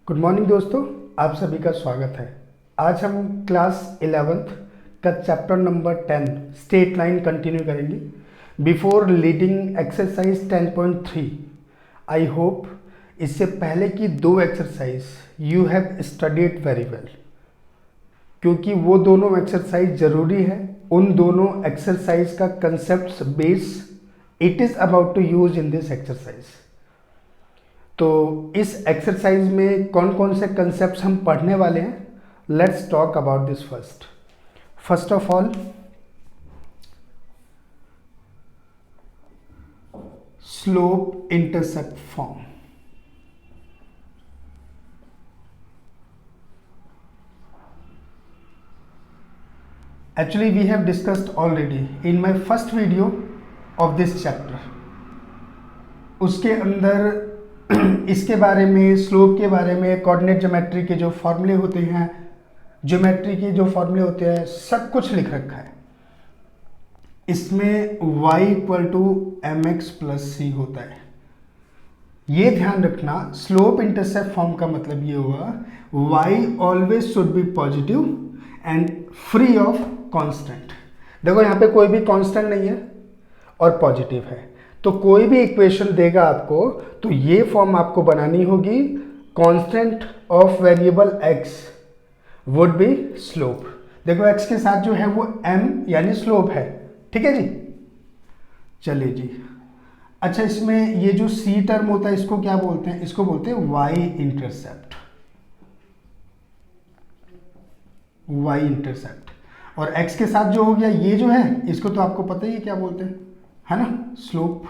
Good morning दोस्तों, आप सभी का स्वागत है। आज हम क्लास 11th का chapter number 10 straight line continue करेंगे। Before leading exercise 10.3 I hope इससे पहले की दो exercise you have studied very well, क्योंकि वो दोनों एक्सरसाइज ज़रूरी है। उन दोनों एक्सरसाइज का concept base it is about to use in this exercise. तो इस एक्सरसाइज में कौन कौन से कंसेप्ट हम पढ़ने वाले हैं, let's talk about this first of all slope intercept form. Actually, we have discussed already in my first video of this chapter. उसके अंदर इसके बारे में, स्लोप के बारे में, कोऑर्डिनेट ज्योमेट्री के जो फॉर्मूले होते हैं, ज्योमेट्री के जो फॉर्मूले होते हैं, सब कुछ लिख रखा है। इसमें y equal to M X plus C होता है। ये ध्यान रखना, स्लोप इंटरसेप्ट फॉर्म का मतलब ये हुआ y always should be positive and free of constant. देखो यहाँ पे कोई भी कांस्टेंट नहीं है और पॉजिटिव है, तो कोई भी इक्वेशन देगा आपको तो ये फॉर्म आपको बनानी होगी। Constant of variable x would be slope. देखो x के साथ जो है वो m यानी स्लोप है, ठीक है जी। चलिए जी, अच्छा इसमें ये जो c टर्म होता है इसको क्या बोलते हैं? इसको बोलते हैं y इंटरसेप्ट, y इंटरसेप्ट। और x के साथ जो हो गया ये जो है, इसको तो आपको पता ही है क्या बोलते हैं, है ना, स्लोप।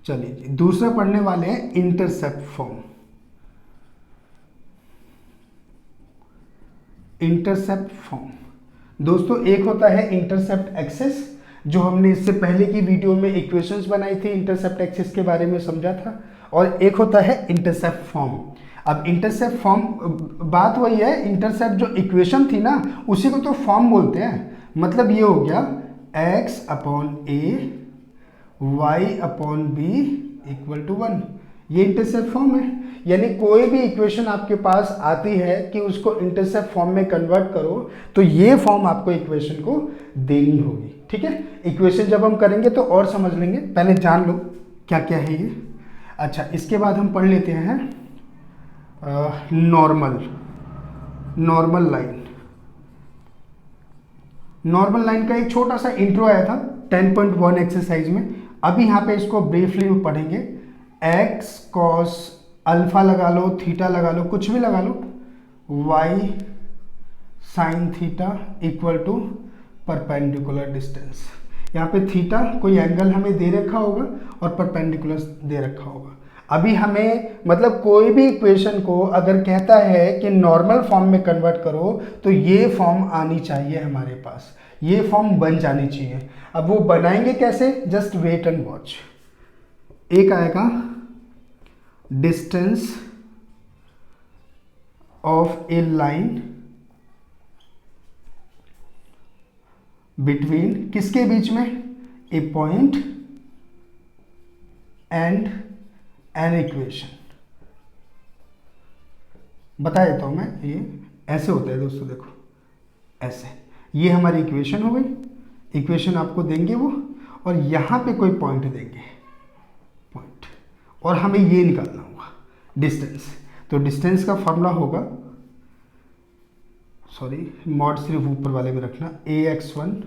चलिए जी, दूसरा पढ़ने वाले हैं इंटरसेप्ट फॉर्म। इंटरसेप्ट फॉर्म दोस्तों, एक होता है इंटरसेप्ट एक्सिस, जो हमने इससे पहले की वीडियो में इक्वेशंस बनाई थी, इंटरसेप्ट एक्सिस के बारे में समझा था। और एक होता है इंटरसेप्ट फॉर्म। अब इंटरसेप्ट फॉर्म, बात वही है, इंटरसेप्ट जो इक्वेशन थी ना, उसी को तो फॉर्म बोलते हैं। मतलब ये हो गया x upon a y upon b equal to 1। ये इंटरसेप्ट फॉर्म है। यानी कोई भी इक्वेशन आपके पास आती है कि उसको इंटरसेप्ट फॉर्म में कन्वर्ट करो, तो ये फॉर्म आपको इक्वेशन को देनी होगी, ठीक है। इक्वेशन जब हम करेंगे तो और समझ लेंगे, पहले जान लो क्या क्या है ये। अच्छा, इसके बाद हम पढ़ लेते हैं नॉर्मल लाइन। नॉर्मल लाइन का एक छोटा सा इंट्रो आया था 10.1 एक्सरसाइज में। अभी यहाँ पे इसको ब्रीफली पढ़ेंगे। x cos अल्फा लगा लो, थीटा लगा लो, कुछ भी लगा लो, y sine theta equal to perpendicular distance. यहाँ पे थीटा कोई एंगल हमें दे रखा होगा और परपेंडिकुलर दे रखा होगा। अभी हमें मतलब कोई भी इक्वेशन को अगर कहता है कि नॉर्मल फॉर्म में कन्वर्ट करो, तो ये फॉर्म आनी चाहिए हमारे पास, ये फॉर्म बन जानी चाहिए। अब वो बनाएंगे कैसे? Just wait and watch. एक आएगा distance of a line between, किसके बीच में? A point and an equation. बता देता हूं मैं, ये ऐसे होता है दोस्तों, देखो ऐसे। ये हमारी इक्वेशन हो गई। इक्वेशन आपको देंगे वो, और यहां पे कोई पॉइंट देंगे, पॉइंट, और हमें ये निकालना होगा डिस्टेंस। तो डिस्टेंस का फॉर्मूला होगा, सॉरी मॉड सिर्फ ऊपर वाले में रखना, ax1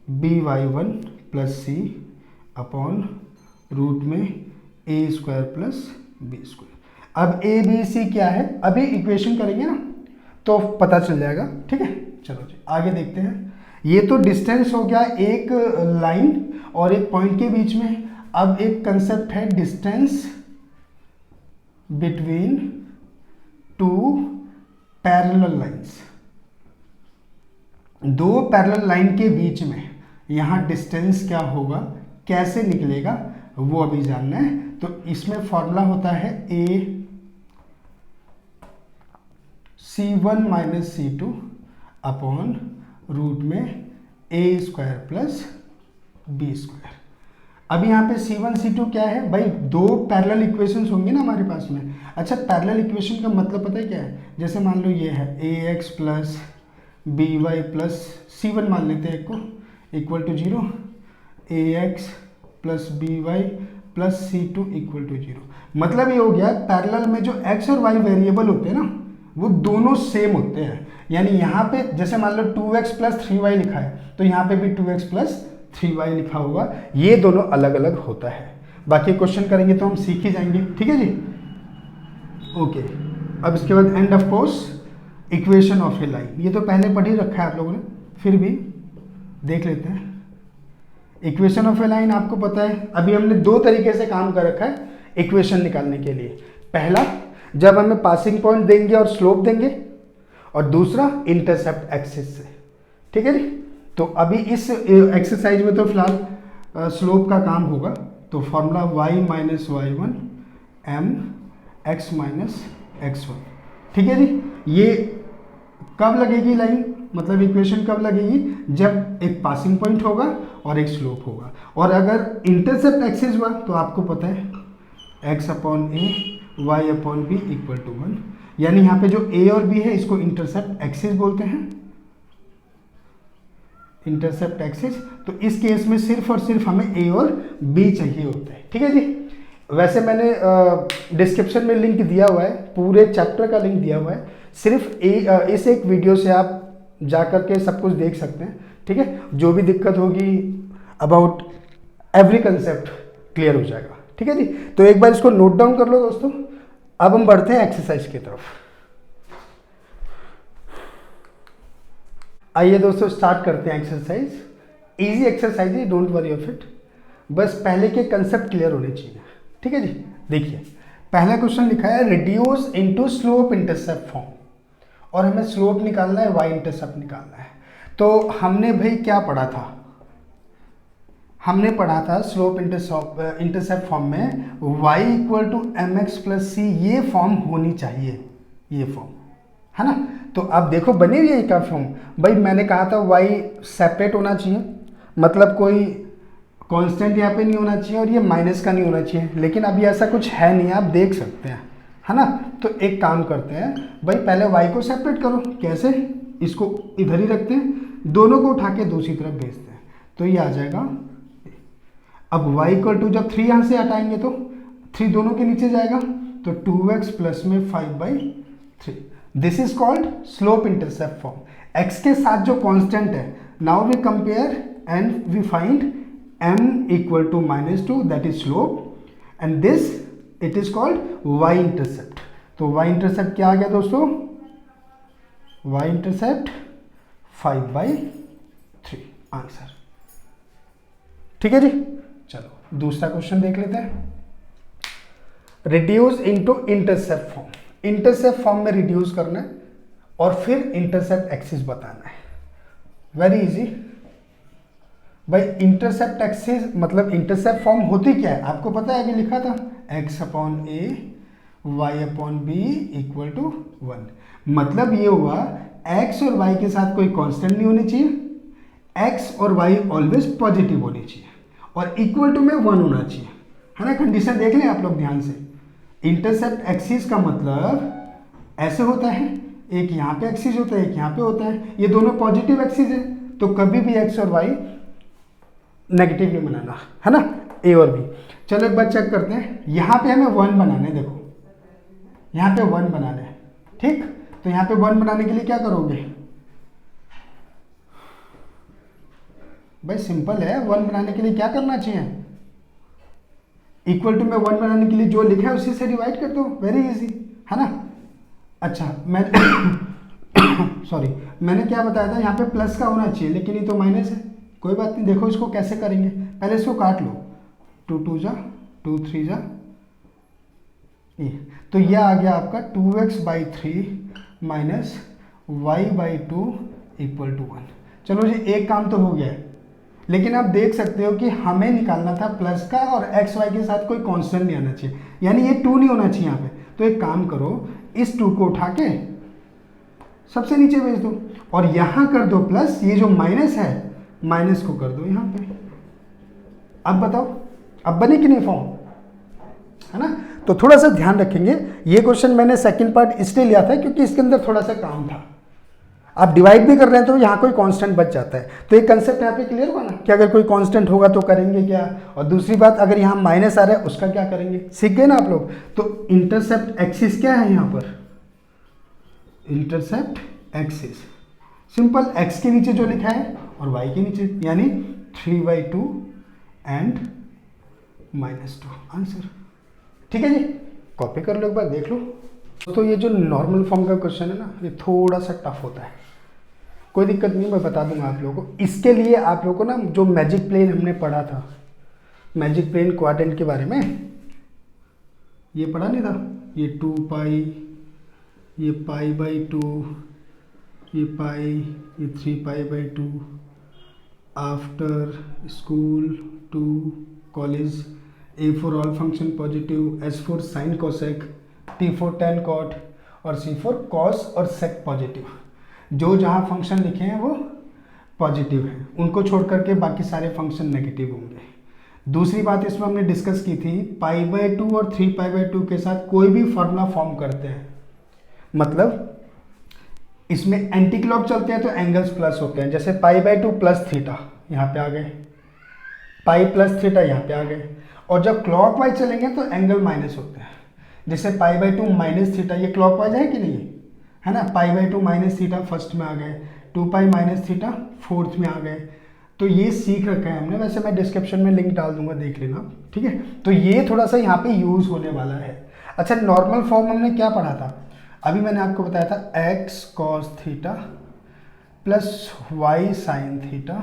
by1 प्लस सी अपॉन रूट में ए स्क्वायर प्लस बी स्क्वायर। अब ए बी सी क्या है, अभी इक्वेशन करेंगे ना तो पता चल जाएगा, ठीक है। चलो जी आगे देखते हैं। ये तो डिस्टेंस हो गया एक लाइन और एक पॉइंट के बीच में। अब एक कंसेप्ट है distance between two parallel lines. दो पैरेलल लाइन के बीच में यहां डिस्टेंस क्या होगा, कैसे निकलेगा, वो अभी जानना है। तो इसमें फॉर्मूला होता है a c1 minus c2 upon root में ए स्क्वायर प्लस बी स्क्वायर। अब यहाँ पे C1 C2 क्या है भाई, दो पैरेलल इक्वेशंस होंगे ना हमारे पास में। अच्छा, पैरेलल इक्वेशन का मतलब पता है क्या है, जैसे मान लो ये है ax plus b y plus C1 मान लेते हैं एक को, equal to 0, ax plus b y plus C2 equal to 0। मतलब ये हो गया पैरेलल में जो x और y वेरिएबल होते हैं ना वो दोनों सेम होते हैं। यानी यहाँ पे जैसे मान लो 2x प्लस 3y लिखा है तो यहाँ पे भी 2x प्लस 3y लिखा होगा, ये दोनों अलग अलग होता है। बाकी क्वेश्चन करेंगे तो हम सीख ही जाएंगे, ठीक है जी। ओके, अब इसके बाद end of course equation of a line, ये तो पहले पढ़ ही रखा है आप लोगों ने, फिर भी देख लेते हैं। इक्वेशन ऑफ ए लाइन आपको पता है, अभी हमने दो तरीके से काम कर रखा है इक्वेशन निकालने के लिए। पहला, जब हमें पासिंग पॉइंट देंगे और स्लोप देंगे, और दूसरा इंटरसेप्ट एक्सिस से, ठीक है जी। तो अभी इस एक्सरसाइज में तो फिलहाल स्लोप का काम होगा, तो formula y minus y1 m x minus x1, ठीक है जी। ये कब लगेगी लाइन, मतलब इक्वेशन कब लगेगी, जब एक पासिंग पॉइंट होगा और एक स्लोप होगा। और अगर इंटरसेप्ट एक्सिस हुआ तो आपको पता है x upon a y upon b equal to 1, यानी यहाँ पे जो a और b है इसको इंटरसेप्ट एक्सिस बोलते हैं, इंटरसेप्ट एक्सिस। तो इस केस में सिर्फ और सिर्फ हमें a और b चाहिए होता है, ठीक है जी। वैसे मैंने डिस्क्रिप्शन में लिंक दिया हुआ है, पूरे चैप्टर का लिंक दिया हुआ है, सिर्फ इस एक वीडियो से आप जा कर के सब कुछ देख सकते हैं, ठीक है। जो भी दिक्कत होगी अबाउट एवरी कंसेप्ट क्लियर हो जाएगा, ठीक है जी। तो एक बार इसको नोट डाउन कर लो दोस्तों। अब हम बढ़ते हैं एक्सरसाइज की तरफ। आइए दोस्तों स्टार्ट करते हैं एक्सरसाइज। इजी एक्सरसाइज है, डोंट वरी ऑफ इट, बस पहले के कंसेप्ट क्लियर होने चाहिए, ठीक है जी। देखिए पहला क्वेश्चन लिखा है reduce into slope intercept form, और हमें स्लोप निकालना है, वाई इंटरसेप्ट निकालना है। तो हमने भाई क्या पढ़ा था, हमने पढ़ा था स्लोप इंटरसेप्ट फॉर्म में y equal to M X plus C, ये फॉर्म होनी चाहिए, ये फॉर्म है ना। तो अब देखो बनी हुई है क्या फॉर्म, भाई मैंने कहा था y सेपरेट होना चाहिए, मतलब कोई कांस्टेंट यहाँ पे नहीं होना चाहिए और ये माइनस का नहीं होना चाहिए, लेकिन अभी ऐसा कुछ है नहीं, आप देख सकते हैं, है ना। तो एक काम करते हैं भाई, पहले y को सेपरेट करो, कैसे, इसको इधर ही रखते हैं, दोनों को उठा के दूसरी तरफ भेजते हैं, तो ये आ जाएगा। अब y इक्वल टू, जब 3 यहाँ से हटाएंगे तो 3 दोनों के नीचे जाएगा, तो 2x प्लस में 5/3, this is called slope intercept form. x के साथ जो कांस्टेंट है, now we compare and we find m equal to -2, that is slope, and this it is called y intercept. तो y इंटरसेप्ट क्या आ गया दोस्तों, y इंटरसेप्ट 5/3 आंसर, ठीक है जी। चलो दूसरा क्वेश्चन देख लेते हैं। Reduce into intercept form, intercept form में रिड्यूस करना है और फिर इंटरसेप्ट एक्सिस बताना है, वेरी इजी भाई। इंटरसेप्ट एक्सिस मतलब इंटरसेप्ट फॉर्म होती क्या है आपको पता है, अभी लिखा था x upon a y upon b equal to 1, मतलब ये हुआ x और y के साथ कोई कांस्टेंट नहीं होनी चाहिए, x और y ऑलवेज पॉजिटिव होनी चाहिए, और इक्वल टू में 1 होना चाहिए, है ना। कंडीशन देख लें आप लोग ध्यान से। इंटरसेप्ट एक्सिस का मतलब ऐसे होता है, एक यहाँ पे एक्सिस होता है, एक यहाँ पे होता है, ये दोनों पॉजिटिव एक्सिस है, तो कभी भी x और y नेगेटिव नहीं बनाना, है ना, a और b। चलो एक बार चेक करते हैं, यहाँ पे हमें 1 बनाना है, देखो यहाँ पे 1 बनाना है, ठीक। तो यहाँ पे 1 बनाने के लिए क्या करोगे भाई, सिंपल है, 1 बनाने के लिए क्या करना चाहिए, इक्वल टू में 1 बनाने के लिए जो लिखा है उसी से डिवाइड कर दो, वेरी इजी, है ना। अच्छा मैं सॉरी मैंने क्या बताया था, यहाँ पे प्लस का होना चाहिए, लेकिन ये तो माइनस है, कोई बात नहीं। देखो इसको कैसे करेंगे, पहले इसको काट लो, 2 2 जा 2 3 जा, ये तो यह आ गया आपका 2x/3 minus y/2 equal to 1। चलो जी एक काम तो हो गया है, लेकिन आप देख सकते हो कि हमें निकालना था प्लस का, और एक्स वाई के साथ कोई कांस्टेंट नहीं आना चाहिए, यानी ये 2 नहीं होना चाहिए यहाँ पे। तो एक काम करो, इस 2 को उठा के सबसे नीचे भेज दो, और यहाँ कर दो प्लस, ये जो माइनस है माइनस को कर दो यहाँ पे। अब बताओ अब बनी कि नहीं फॉर्म, है ना। तो थोड़ा सा ध्यान रखेंगे, ये क्वेश्चन मैंने सेकंड पार्ट इसलिए लिया था क्योंकि इसके अंदर थोड़ा सा काम था। आप डिवाइड भी कर रहे हैं तो यहाँ कोई कांस्टेंट बच जाता है, तो एक कंसेप्ट यहाँ पे क्लियर हुआ ना कि अगर कोई कांस्टेंट होगा तो करेंगे क्या, और दूसरी बात अगर यहाँ माइनस आ रहा है उसका क्या करेंगे, सीख गए ना आप लोग। तो इंटरसेप्ट एक्सिस क्या है यहाँ पर, इंटरसेप्ट एक्सिस सिंपल, एक्स के नीचे जो लिखा है और वाई के नीचे, यानी 3/2 एंड -2 आंसर। ठीक है जी, कॉपी कर लो एक बार, देख लो। तो ये जो नॉर्मल फॉर्म का क्वेश्चन है ना, ये थोड़ा सा टफ होता है, कोई दिक्कत नहीं, मैं बता दूंगा आप लोगों को। इसके लिए आप लोगों को ना जो मैजिक प्लेन हमने पढ़ा था, मैजिक प्लेन क्वाड्रेंट के बारे में, ये पढ़ा नहीं था, ये 2 पाई, ये π/2, ये पाई, ये 3π/2, after school to college, A for all function positive, S for sin cosec, T for tan cot और C for cos और sec पॉजिटिव। जो जहाँ फंक्शन लिखे हैं वो पॉजिटिव हैं, उनको छोड़ करके बाकी सारे फंक्शन नेगेटिव होंगे। दूसरी बात इसमें हमने डिस्कस की थी, π/2 और 3π/2 के साथ कोई भी फॉर्मूला फॉर्म करते हैं, मतलब इसमें एंटी क्लॉक चलते हैं तो एंगल्स प्लस होते हैं, जैसे π/2 प्लस थीटा यहाँ पे आ गए, पाई प्लस थीटा यहाँ पे आ गए, और जब क्लॉक वाइज चलेंगे तो एंगल माइनस होते हैं, जैसे π/2 माइनस थीटा, ये क्लॉक वाइज है कि नहीं है ना, π/2 माइनस थीटा फर्स्ट में आ गए, 2π माइनस थीटा फोर्थ में आ गए। तो ये सीख रखा है हमने, वैसे मैं डिस्क्रिप्शन में लिंक डाल दूंगा, देख लेना, ठीक है। तो ये थोड़ा सा यहाँ पे यूज होने वाला है। अच्छा, नॉर्मल फॉर्म हमने क्या पढ़ा था, अभी मैंने आपको बताया था x cos theta plus y sin theta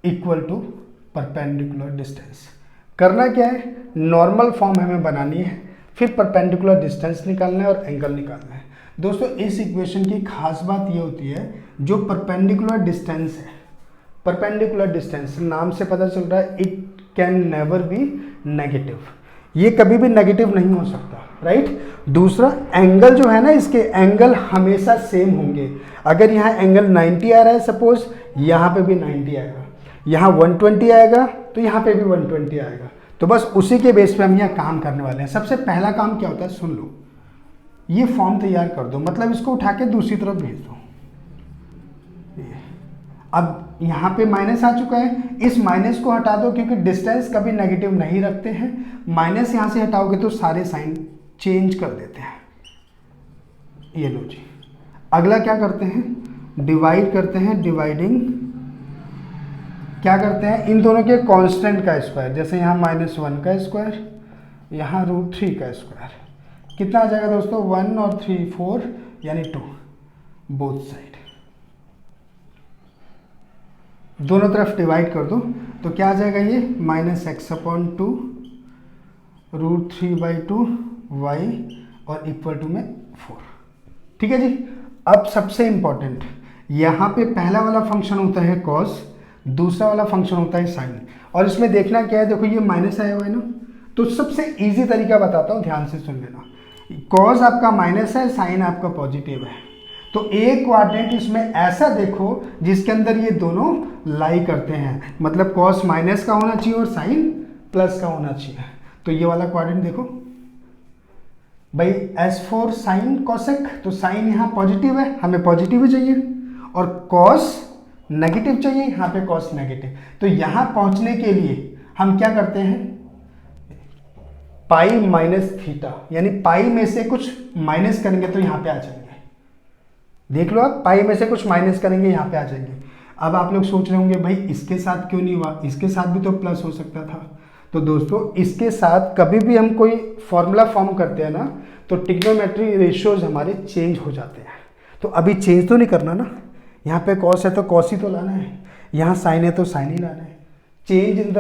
equal to perpendicular distance. करना क्या है, नॉर्मल फॉर्म हमें बनानी है, फिर परपेंडिकुलर डिस्टेंस निकालना है और एंगल निकालना है। दोस्तों इस इक्वेशन की खास बात ये होती है, जो परपेंडिकुलर डिस्टेंस है, परपेंडिकुलर डिस्टेंस नाम से पता चल रहा है, it can never be negative, ये कभी भी नेगेटिव नहीं हो सकता, राइट। दूसरा एंगल जो है ना, इसके एंगल हमेशा सेम होंगे। अगर यहाँ एंगल 90 आ रहा है सपोज, यहाँ पे भी 90 आएगा, यहाँ 120 आएगा तो यहाँ पे भी 120 आएगा। तो बस उसी के बेस पे हम यहाँ काम करने वाले हैं। सबसे पहला काम क्या होता है, सुन लो, ये फॉर्म तैयार कर दो, मतलब इसको उठा के दूसरी तरफ भेज दो। अब यहाँ पे माइनस आ चुका है, इस माइनस को हटा दो क्योंकि डिस्टेंस कभी नेगेटिव नहीं रखते हैं। माइनस यहाँ से हटाओगे तो सारे साइन चेंज कर देते हैं। ये लो जी, अगला क्या करते हैं, डिवाइड करते हैं, डिवाइडिंग क्या करते हैं, इन दोनों के कांस्टेंट का स्क्वायर, जैसे यहाँ -1 का स्क्वायर, यहाँ √3 का स्क्वायर, कितना आ जाएगा दोस्तों, 1 और 3 4 यानी 2, बोथ साइड दोनों तरफ डिवाइड कर दो तो क्या आ जाएगा, ये -x/2 √3/2 y और इक्वल टू में 4। ठीक है जी। अब सबसे इंपॉर्टेंट, यहाँ पे पहला वाला फंक्शन होता है cos, दूसरा वाला फंक्शन होता है साइन, और इसमें देखना क्या है, देखो ये माइनस आया हुआ है ना, तो सबसे इजी तरीका बताता हूँ, ध्यान से सुन लेना। कॉस आपका माइनस है, साइन आपका पॉजिटिव है, तो एक क्वाड्रेंट इसमें ऐसा देखो जिसके अंदर ये दोनों लाई करते हैं, मतलब कॉस माइनस का होना चाहिए और साइन प्लस का होना चाहिए। तो ये वाला क्वाड्रेंट देखो भाई, S4 साइन कॉसेक, तो साइन यहाँ पॉजिटिव है, हमें पॉजिटिव ही चाहिए, और कॉस नेगेटिव चाहिए, यहाँ पे कॉस नेगेटिव। तो यहाँ पहुँचने के लिए हम क्या करते हैं, पाई माइनस थीटा, यानी पाई में से कुछ माइनस करेंगे तो यहाँ पे आ जाएंगे। देख लो आप, पाई में से कुछ माइनस करेंगे यहाँ पे आ जाएंगे। अब आप लोग सोच रहे होंगे भाई इसके साथ क्यों नहीं हुआ, इसके साथ भी तो प्लस हो सकता था। तो दोस्तों इसके साथ कभी भी हम कोई फॉर्मूला फॉर्म करते हैं ना, तो ट्रिग्नोमेट्री रेशियोज हमारे चेंज हो जाते हैं। तो अभी चेंज तो नहीं करना ना, यहाँ पे कॉस है तो कॉस ही तो लाना है, यहाँ साइन है तो साइन ही लाना है। चेंज इन द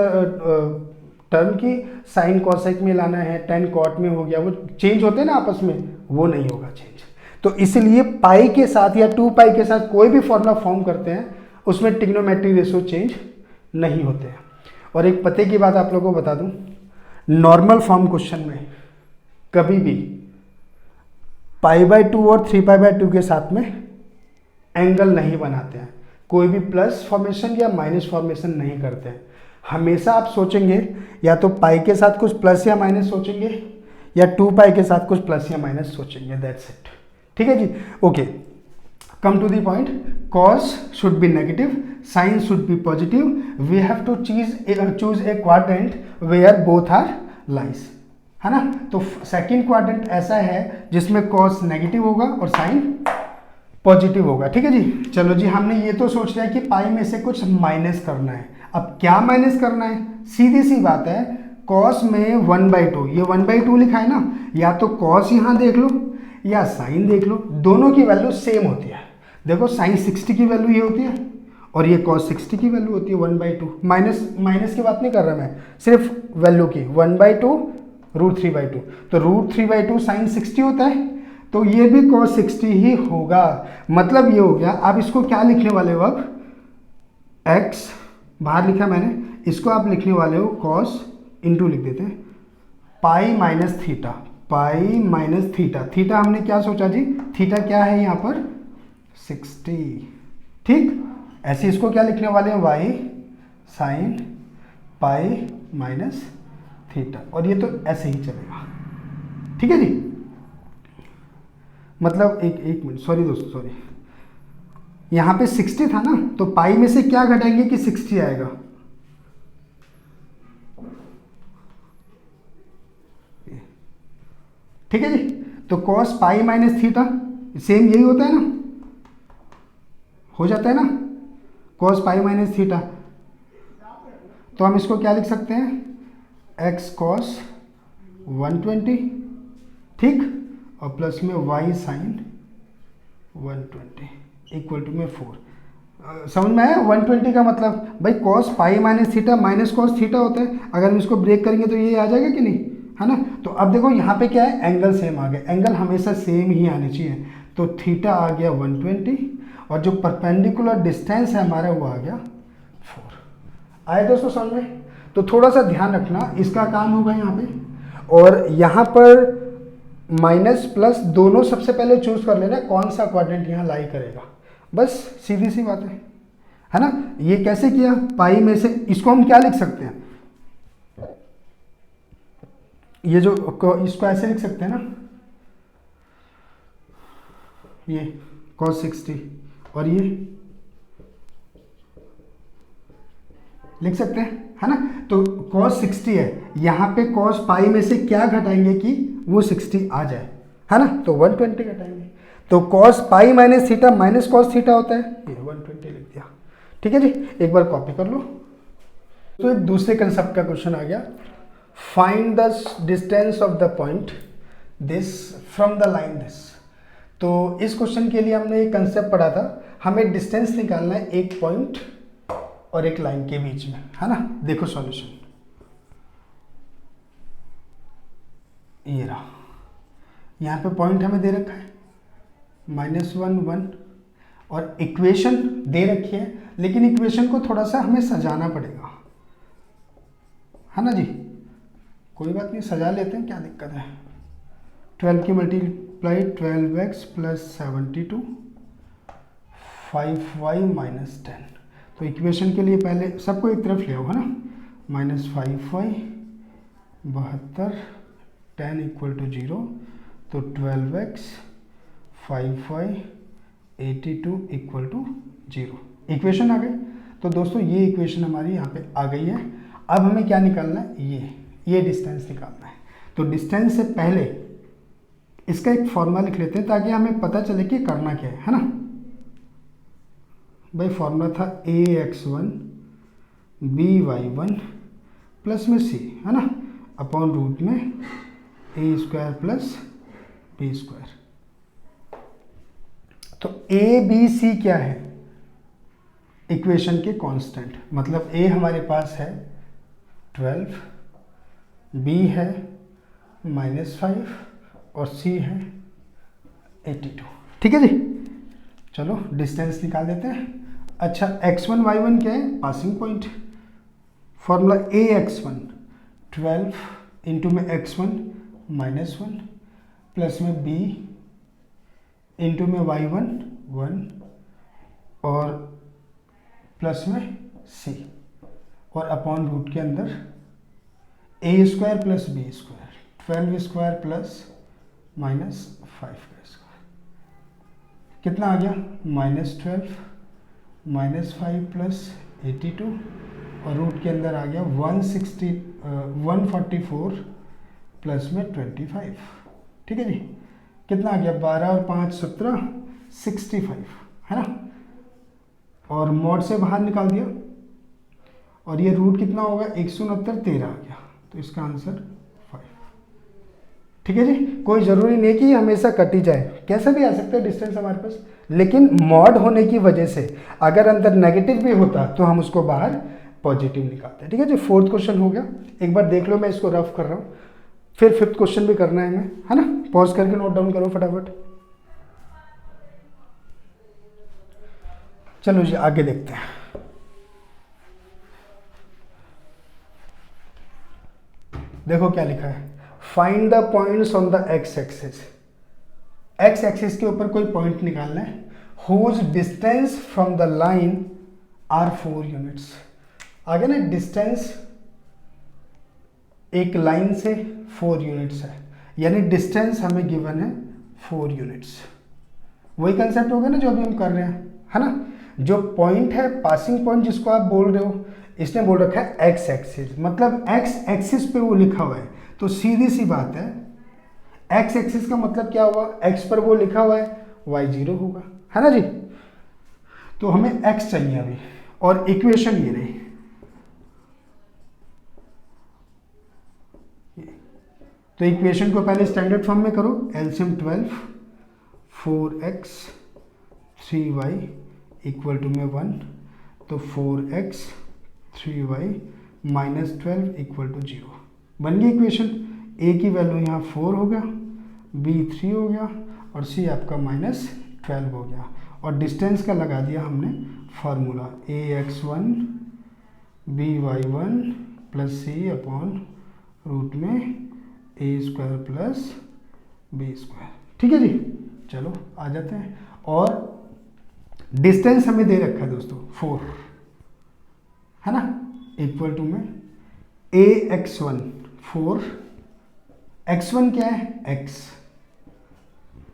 टर्म की साइन कॉसेक में लाना है, टेन कॉट में हो गया, वो चेंज होते हैं ना आपस में, वो नहीं होगा चेंज। तो इसलिए पाई के साथ या 2 पाई के साथ कोई भी फॉर्मूला फॉर्म करते हैं उसमें ट्रिग्नोमेट्रिक रेशियो चेंज नहीं होते हैं। और एक पते की बात आप लोगों को बता दूं, नॉर्मल फॉर्म क्वेश्चन में कभी भी π/2 और 3π/2 के साथ में एंगल नहीं बनाते हैं, कोई भी प्लस फॉर्मेशन या माइनस फॉर्मेशन नहीं करते हैं। हमेशा आप सोचेंगे या तो पाई के साथ कुछ प्लस या माइनस सोचेंगे या 2 पाई के साथ कुछ प्लस या माइनस सोचेंगे, दैट्स इट। ठीक है जी, okay, come to the point. Cos should be negative, sine should be positive, we have to choose a quadrant where both are lies, है ना। तो सेकंड क्वाड्रेंट ऐसा है जिसमें कॉस नेगेटिव होगा और साइन पॉजिटिव होगा। ठीक है जी, चलो जी, हमने ये तो सोच लिया कि पाई में से कुछ माइनस करना है। अब क्या माइनस करना है, सीधी सी बात है, कॉस में 1/2, ये 1/2 लिखा है ना, या तो कॉस यहाँ देख लो या साइन देख लो, दोनों की वैल्यू सेम होती है। देखो साइन 60 की वैल्यू ये होती है और ये कॉस 60 की वैल्यू होती है 1/2। माइनस की बात नहीं कर रहा मैं, सिर्फ वैल्यू की, 1/2 √3/2, तो √3/2 साइन 60 होता है, तो ये भी cos 60 ही होगा। मतलब ये हो गया। अब इसको क्या लिखने वाले हो, अब x बाहर लिखा मैंने, इसको आप लिखने वाले हो cos इंटू लिख देते हैं पाई माइनस थीटा, पाई माइनस थीटा। थीटा हमने क्या सोचा जी, थीटा क्या है यहाँ पर 60, ठीक। ऐसे इसको क्या लिखने वाले हैं, y sine pi minus theta, और ये तो ऐसे ही चलेगा। ठीक है जी, मतलब एक मिनट, सॉरी दोस्तों, सॉरी, यहाँ पे 60 था ना, तो पाई में से क्या घटाएंगे कि 60 आएगा, ठीक है जी। तो cos पाई माइनस थीटा सेम यही होता है ना, हो जाता है ना, cos पाई माइनस थीटा। तो हम इसको क्या लिख सकते हैं, x cos 120, ठीक, और प्लस में y साइन 120 इक्वल टू में 4। समझ में आया 120 का मतलब, भाई cos पाई minus theta minus cos theta होता है, अगर हम इसको ब्रेक करेंगे तो ये आ जाएगा कि नहीं, है ना। तो अब देखो यहाँ पे क्या है, एंगल सेम आ गया, एंगल हमेशा सेम ही आने चाहिए, तो थीटा आ गया 120 और जो परपेंडिकुलर डिस्टेंस है हमारा वो आ गया 4। आए दोस्तों समझ में। तो थोड़ा सा ध्यान रखना, इसका काम होगा यहाँ पे, और यहाँ पर माइनस प्लस दोनों सबसे पहले चूज कर लेना कौन सा क्वाड्रेंट यहाँ लाई करेगा, बस सीधी सी बात है ना। ये कैसे किया, पाई में से इसको हम क्या लिख सकते हैं, ये जो इसको ऐसे लिख सकते हैं ना, ये cos 60 और ये लिख सकते हैं, है ना। तो cos 60 है, यहाँ पे cos पाई में से क्या घटाएंगे कि वो 60 आ जाए, है ना, तो 120 घटाएंगे। तो cos पाई minus theta minus cos theta होता है, ये 120 लिख दिया। ठीक है जी, एक बार कॉपी कर लो। तो एक दूसरे कंसेप्ट का क्वेश्चन आ गया, find the distance of the point this from the line this. तो इस क्वेश्चन के लिए हमने एक कंसेप्ट पढ़ा था, हमें डिस्टेंस निकालना है एक पॉइंट और एक लाइन के बीच में, है ना। देखो सॉल्यूशन, ये रहा, यहाँ पे पॉइंट हमें दे रखा है -1 1 और इक्वेशन दे रखी है, लेकिन इक्वेशन को थोड़ा सा हमें सजाना पड़ेगा, है ना जी। कोई बात नहीं, सजा लेते हैं, क्या दिक्कत है। 12 की multiply 12x plus 72 5y minus 10। तो इक्वेशन के लिए पहले सबको एक तरफ ले आओ, है ना, -5y 72 10 इक्वल टू 0, तो 12x 5y 82 equal to 0। Equation आ गई। तो दोस्तों ये इक्वेशन हमारी यहाँ पे आ गई है। अब हमें क्या निकालना है, ये डिस्टेंस निकालना है। तो डिस्टेंस से पहले इसका एक फॉर्मूला लिख लेते हैं ताकि हमें पता चले कि करना क्या है ना। भाई फॉर्मूला था ax1 by1 प्लस में c, है ना, अपॉन रूट में a² प्लस b²। तो a b c क्या है, इक्वेशन के कांस्टेंट, मतलब a हमारे पास है 12, b है -5 और c है 82। ठीक है जी, चलो डिस्टेंस निकाल देते हैं। अच्छा x1 y1 क्या है, passing point. Formula ax1 12 into में x1 -1 प्लस में b इंटू में y1 1 और प्लस में c, और अपॉन रूट के अंदर A square plus B square, 12 square plus minus 5 का स्क्वायर, कितना आ गया -12 -5 प्लस 82 और रूट के अंदर आ गया 144 प्लस में 25। ठीक है जी, कितना आ गया 12 और 5 17 65 है ना, और मॉड से बाहर निकाल दिया और ये रूट कितना होगा 169 13 आ गया, तो इसका आंसर 5। ठीक है जी, कोई ज़रूरी नहीं कि हमेशा कट ही जाए, कैसे भी आ सकता है डिस्टेंस हमारे पास, लेकिन मॉड होने की वजह से अगर अंदर नेगेटिव भी होता तो हम उसको बाहर पॉजिटिव निकालते हैं। ठीक है जी, 4th क्वेश्चन हो गया, एक बार देख लो, मैं इसको रफ कर रहा हूँ, फिर 5th क्वेश्चन भी करना है हमें, है ना। पॉज करके नोट डाउन करो फटाफट। चलो जी आगे देखते हैं। देखो क्या लिखा है, find the points on the x axis. X axis के ऊपर कोई पॉइंट निकालना है, whose distance from the line are 4 units. आगे ना डिस्टेंस एक लाइन से 4 यूनिट्स है, यानी डिस्टेंस हमें गिवन है 4 यूनिट्स। वही कंसेप्ट हो गया ना जो अभी हम कर रहे हैं, है ना। जो पॉइंट है, पासिंग पॉइंट जिसको आप बोल रहे हो, इसने बोल रखा है एक्स एक्सिस, मतलब एक्स एक्सिस पे वो लिखा हुआ है, तो सीधी सी बात है एक्स एक्सिस का मतलब क्या हुआ, एक्स पर वो लिखा हुआ है, वाई 0 होगा, है ना जी। तो हमें एक्स चाहिए अभी, और इक्वेशन ये रही, तो इक्वेशन को पहले स्टैंडर्ड फॉर्म में करो, LCM 12 4x 3y equal to में 1, तो 4x 3y -12 इक्वल टू 0 बन गई इक्वेशन। a की वैल्यू यहाँ 4 हो गया, b 3 हो गया और c आपका -12 हो गया, और डिस्टेंस का लगा दिया हमने formula ax1 by1 plus c upon root में a square plus b square. ठीक है जी, चलो आ जाते हैं, और डिस्टेंस हमें दे रखा है दोस्तों 4, है ना, इक्वल टू में ax1 4, x1 क्या है x,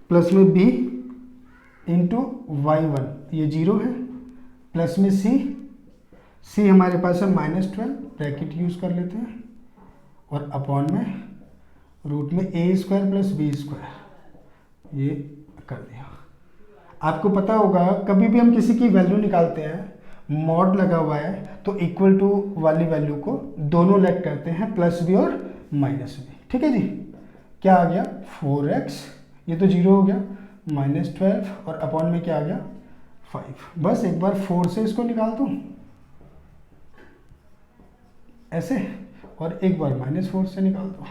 प्लस में b इंटू y1 ये 0 है, प्लस में c हमारे पास है -12, ब्रैकेट यूज कर लेते हैं, और अपॉन में रूट में a square plus b square, ये कर दिया। आपको पता होगा कभी भी हम किसी की वैल्यू निकालते हैं, मॉड लगा हुआ है तो इक्वल टू वाली वैल्यू को दोनों लेट करते हैं, प्लस बी और माइनस बी। ठीक है जी, क्या आ गया 4x, ये तो 0 हो गया, -12 और अपॉन में क्या आ गया 5। बस एक बार 4 से इसको निकाल दूँ ऐसे, और एक बार -4 से निकाल दो,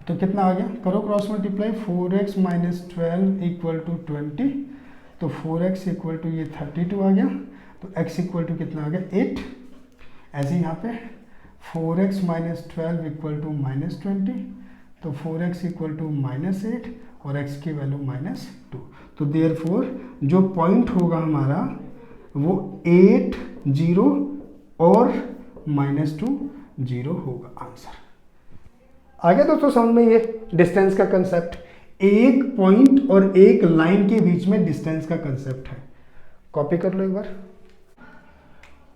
तो कितना आ गया, करो cross multiply, 4x -12 equal to 20, तो 4x इक्वल टू ये 32 आ गया, तो x इक्वल टू कितना आ गया 8। ऐसे यहाँ पे 4x -12 इक्वल टू -20, तो 4x इक्वल टू -8 और x की वैल्यू -2, तो देयरफॉर जो पॉइंट होगा हमारा वो 8 0 और -2 0 होगा आंसर। आ गया दोस्तों समझ में ये डिस्टेंस का कंसेप्ट, एक पॉइंट और एक लाइन के बीच में डिस्टेंस का कंसेप्ट है। कॉपी कर लो एक बार।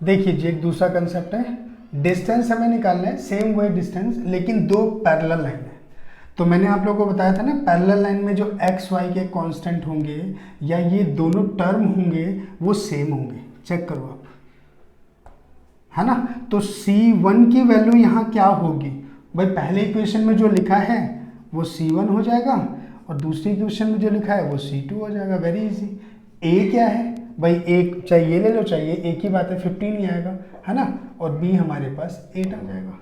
देखिए जी एक दूसरा कंसेप्ट है, डिस्टेंस हमें निकालना है, सेम वही डिस्टेंस लेकिन दो पैरेलल लाइन है। तो मैंने आप लोगों को बताया था ना, पैरेलल लाइन में जो एक्स वाई के कांस्टेंट होंगे या ये दोनों टर्म होंगे वो सेम होंगे, चेक करो आप, है ना। तो C1 की वैल्यू यहाँ क्या होगी भाई, पहले इक्वेशन में जो लिखा है वो C1 हो जाएगा और दूसरी इक्वेशन में जो लिखा है वो C2 हो जाएगा। Very easy. A क्या है भाई, एक चाहे ये ले लो चाहिए, एक ही बात है 15 ही आएगा, है ना, और B हमारे पास 8 आ जाएगा।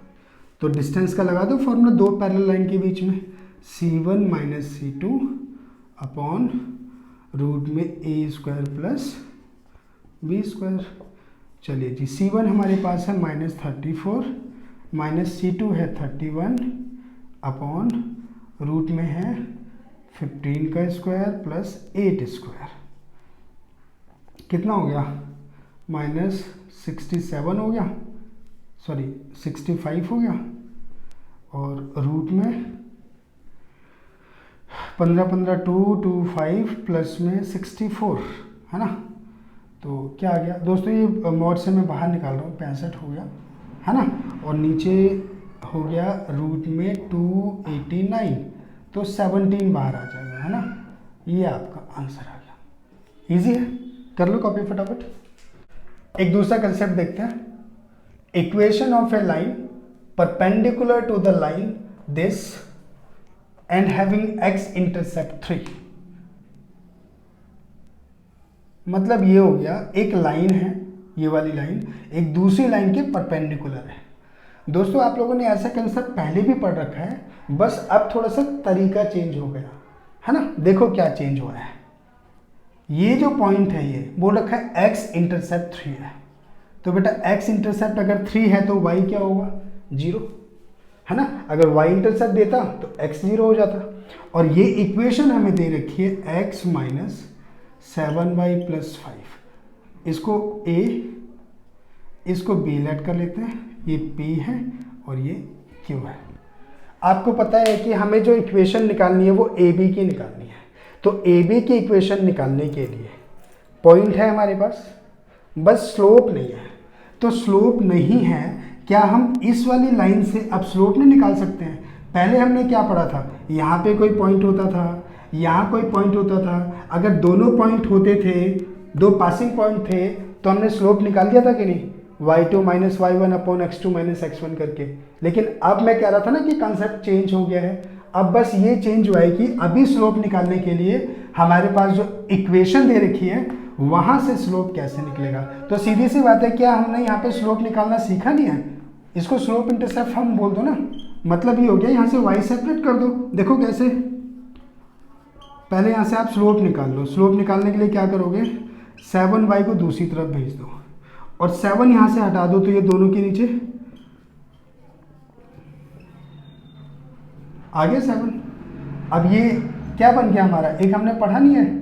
तो डिस्टेंस का लगा दो फॉर्मूला दो पैरेलल लाइन के बीच में, C1 minus C2 upon root में A square plus B square. चलिए जी, C1 हमारे पास है -34 माइनस C2 है 31 अपॉन रूट में है 15 का स्क्वायर प्लस 8 स्क्वायर। कितना हो गया माइनस 67 हो गया, सॉरी 65 हो गया, और रूट में 15 2 5 प्लस में 64 है ना। तो क्या आ गया दोस्तों, ये मॉड से मैं बाहर निकाल रहा हूँ, 65 हो गया है ना, और नीचे हो गया रूट में 289, तो 17 बाहर आ जाएगा है ना। ये आपका आंसर आ गया। इजी है, कर लो कॉपी फटाफट। एक दूसरा कंसेप्ट देखते हैं। Equation of a line perpendicular to the line this and having x intercept 3। मतलब ये हो गया, एक लाइन है, ये वाली लाइन एक दूसरी लाइन के परपेंडिकुलर है। दोस्तों आप लोगों ने ऐसा कंसेप्ट पहले भी पढ़ रखा है, बस अब थोड़ा सा तरीका चेंज हो गया है ना। देखो क्या चेंज हो रहा है, ये जो पॉइंट है ये बोल रखा है एक्स इंटरसेप्ट 3 है, तो बेटा एक्स इंटरसेप्ट अगर 3 है तो वाई क्या होगा, 0 है ना। अगर वाई इंटरसेप्ट देता तो एक्स 0 हो जाता। और ये इक्वेशन हमें दे रखी है एक्स माइनस 7y प्लस 5, इसको a, इसको b लेट कर लेते हैं, ये p है और ये q है। आपको पता है कि हमें जो इक्वेशन निकालनी है वो a b की निकालनी है, तो a b की इक्वेशन निकालने के लिए पॉइंट है हमारे पास, बस स्लोप नहीं है। तो स्लोप नहीं है, क्या हम इस वाली लाइन से अब स्लोप नहीं निकाल सकते हैं? पहले हमने क्या पढ़ा था, यहाँ पे कोई पॉइंट होता था, यहाँ कोई पॉइंट होता था, अगर दोनों पॉइंट होते थे, दो पासिंग पॉइंट थे, तो हमने स्लोप निकाल दिया था कि नहीं, y2 minus y1 upon x2 minus x1 करके। लेकिन अब मैं कह रहा था ना कि कंसेप्ट चेंज हो गया है, अब बस ये चेंज हुआ है कि अभी स्लोप निकालने के लिए हमारे पास जो इक्वेशन दे रखी है वहाँ से स्लोप कैसे निकलेगा। तो सीधी सी बात है, क्या हमने यहाँ पे स्लोप निकालना सीखा नहीं है? इसको स्लोप इंटरसेप्ट हम बोल दो ना, मतलब ये हो गया, यहाँ से y सेपरेट कर दो। देखो कैसे, पहले यहाँ से आप स्लोप निकाल लो। स्लोप निकालने के लिए क्या करोगे, 7y को दूसरी तरफ भेज दो और 7 यहाँ से हटा दो, तो ये दोनों के नीचे आ गया 7। अब ये क्या बन गया हमारा, एक हमने पढ़ा नहीं है,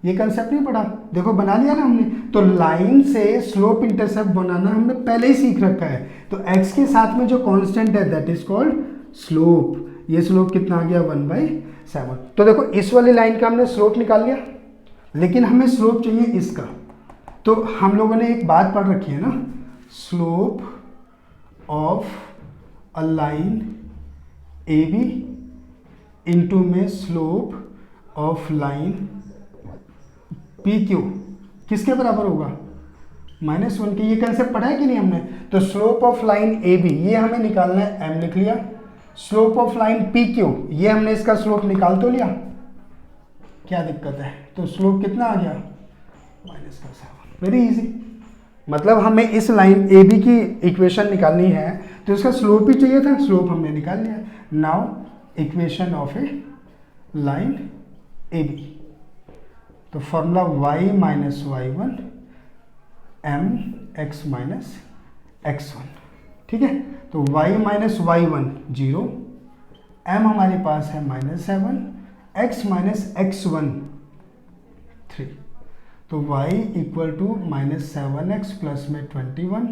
ये कंसेप्ट नहीं पढ़ा, देखो बना लिया ना हमने। तो लाइन से स्लोप इंटरसेप्ट बनाना हमने पहले ही सीख रखा है। तो x के साथ में जो कांस्टेंट है दैट इज कॉल्ड स्लोप। ये स्लोप कितना आ गया, 1/7। तो देखो इस वाली लाइन का हमने स्लोप निकाल लिया, लेकिन हमें स्लोप चाहिए इसका। तो हम लोगों ने एक बात पढ़ रखी है ना, slope of a line A B into में slope of line P Q किसके बराबर होगा, -1 के। ये कंसेप्ट पढ़ा है कि नहीं हमने? तो slope of line A b ये हमें निकालना है, m लिख लिया। Slope of line P q ये हमने इसका स्लोप निकाल तो लिया, क्या दिक्कत है? तो स्लोप कितना आ गया, -7। Very easy. मतलब हमें इस लाइन ए बी की इक्वेशन निकालनी है तो इसका स्लोप ही चाहिए था, स्लोप हमने निकाल लिया। Now equation of a line A B, तो formula y minus y1 m x minus x1, ठीक है। तो y माइनस y1 0, m हमारे पास है -7, x माइनस x1 3, तो y equal to -7x plus में 21,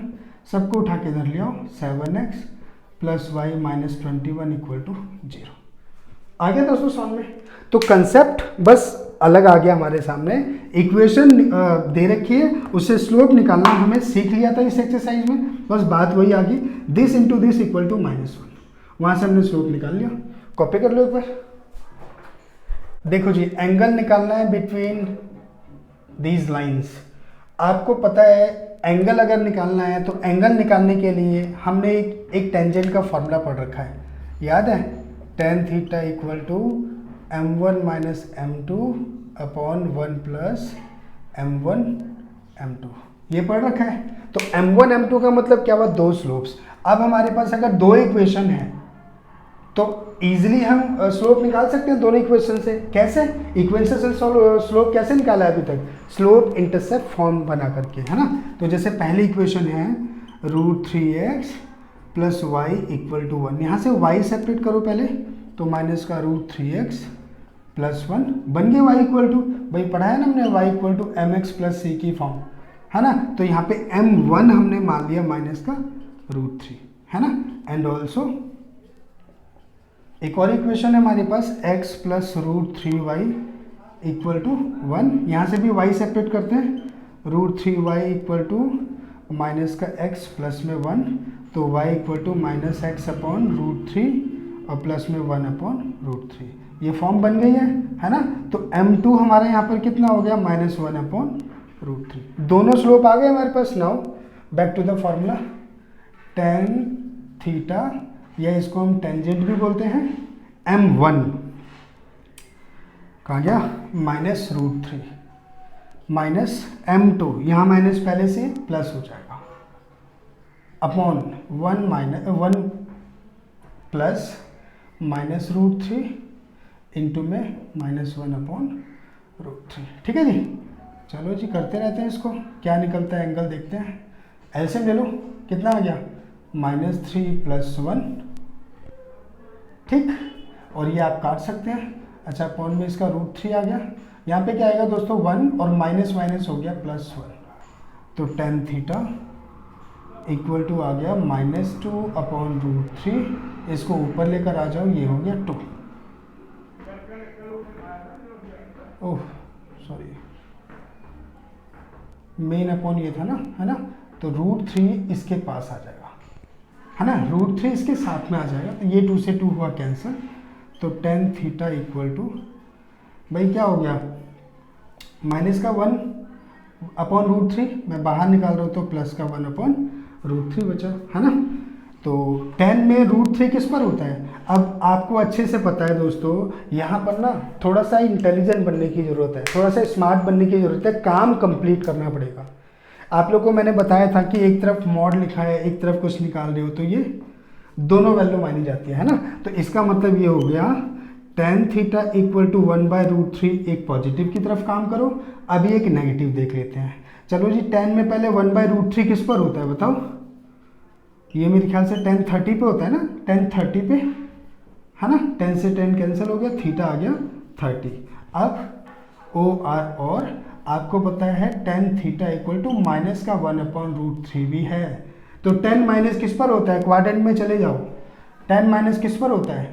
सबको उठा के इधर ले आओ, 7x plus y minus 21 equal to 0। आ गया दोस्तों समझ में? तो कंसेप्ट बस अलग आ गया हमारे सामने। इक्वेशन दे रखी है, उससे स्लोप निकालना हमें सीख लिया था इस एक्सरसाइज में, बस बात वही आ गई, this into this equal to -1, वहां से हमने स्लोप निकाल लिया। कॉपी कर लो एक बार। देखो जी, एंगल निकालना है बिटवीन दीज लाइंस। आपको पता है एंगल अगर निकालना है तो एंगल निकालने के लिए हमने एक टेंजेंट का फॉर्मूला पढ़ रखा है, याद है? tan theta equal to m1 minus m2 upon 1 plus m1 m2, ये पढ़ रखा है। तो m1 m2 का मतलब क्या हुआ, दो स्लोप्स। अब हमारे पास अगर दो इक्वेशन है तो इजीली हम स्लोप निकाल सकते हैं दोनों इक्वेशन से। कैसे? इक्वेशन से स्लोप कैसे निकाला है अभी तक, स्लोप इंटरसेप्ट फॉर्म बना करके, है ना। तो जैसे पहली इक्वेशन है √3x plus y equal to 1, यहाँ से y सेपरेट करो पहले, तो माइनस का √3x प्लस 1 बन गया y इक्वल टू, भाई पढ़ा है ना हमने, y equal to mx plus c की फॉर्म, है ना। तो यहाँ पे m1 हमने मान लिया माइनस का √3, है ना। एंड ऑल्सो एक और इक्वेशन है हमारे पास x plus √3y equal to 1। यहाँ से भी y सेपरेट करते हैं, √3y इक्वल टू माइनस का x प्लस में 1, तो y equal to minus x upon √3 और प्लस में 1 अपॉन √3। ये फॉर्म बन गई है ना। तो m2 हमारा यहाँ पर कितना हो गया, -1 अपॉन √3। दोनों स्लोप आ गए हमारे पास। Now back to the formula, tan theta, या इसको हम टेंजेंट भी बोलते हैं, m1 कहाँ गया, -√3 माइनस m2, यहाँ माइनस पहले से प्लस हो जाएगा, अपॉन 1 प्लस -√3 इंटू में -1 अपॉन √3। ठीक है जी। चलो जी करते रहते हैं इसको, क्या निकलता है एंगल देखते हैं। एलसीएम ले लो, कितना आ गया, -3 + 1, ठीक। और ये आप काट सकते हैं। अच्छा, अपॉन में इसका √3 आ गया। यहाँ पे क्या आएगा दोस्तों, 1 और माइनस माइनस हो गया +1, तो tan थीटा इक्वल टू आ गया -2 अपॉन √3। इसको ऊपर लेकर आ जाओ, ये हो गया 2। ओह सॉरी, मेन अपॉन ये था ना, है ना। तो √3 इसके पास आ जाएगा, है ना, √3 इसके साथ में आ जाएगा। तो ये 2 से 2 हुआ कैंसिल, तो tan थीटा इक्वल टू, भाई क्या हो गया, माइनस का 1 अपॉन √3, मैं बाहर निकाल रहा हूँ तो प्लस का 1 अपॉन √3 बचा, है ना। तो tan में √3 किस पर होता है। अब आपको अच्छे से पता है दोस्तों, यहाँ पर ना थोड़ा सा इंटेलिजेंट बनने की ज़रूरत है, थोड़ा सा स्मार्ट बनने की ज़रूरत है, काम कंप्लीट करना पड़ेगा। आप लोगों को मैंने बताया था कि एक तरफ मॉड लिखा है, एक तरफ कुछ निकाल रहे हो, तो ये दोनों वैल्यू मानी जाती है ना। तो इसका मतलब ये हो गया tan थीटा इक्वल टू 1/√3, एक पॉजिटिव की तरफ काम करो। अभी एक नेगेटिव देख लेते हैं। चलो जी, tan में पहले 1/√3 किस पर होता है बताओ। ये मेरे ख्याल से tan 30 पे होता है ना, tan 30 पे, है ना। tan से tan कैंसिल हो गया, थीटा आ गया 30। अब OR, और आपको पता है tan theta equal to minus का 1 अपॉन √3 भी है। तो tan माइनस किस पर होता है, क्वाड्रेंट में चले जाओ, tan माइनस किस पर होता है,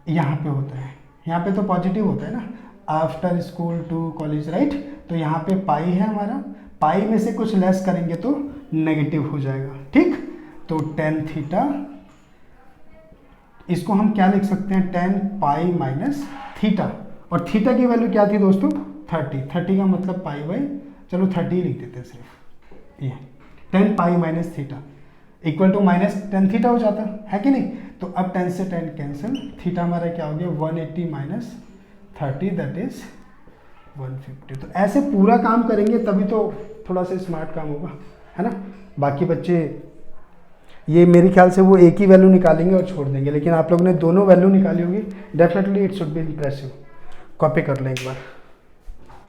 यहाँ पे होता है। यहाँ पे तो पॉजिटिव होता है ना, after school to college, right. तो यहाँ पे पाई है हमारा, पाई में से कुछ लेस करेंगे तो नेगेटिव हो जाएगा, ठीक। तो tan थीटा, इसको हम क्या लिख सकते हैं, tan पाई माइनस थीटा, और थीटा की वैल्यू क्या थी दोस्तों, 30 का मतलब पाई बाई, चलो 30 लिख देते हैं सिर्फ, ये tan pi minus theta equal to minus tan theta हो जाता है कि नहीं। तो अब tan से tan कैंसिल, थीटा हमारा क्या हो गया, 180 माइनस 30, दैट इज 150। तो ऐसे पूरा काम करेंगे तभी तो थोड़ा सा स्मार्ट काम होगा, है ना। बाकी बच्चे ये मेरे ख्याल से वो एक ही वैल्यू निकालेंगे और छोड़ देंगे, लेकिन आप लोगों ने दोनों वैल्यू निकाली होगी, definitely it should be impressive. Copy कर लें एक बार।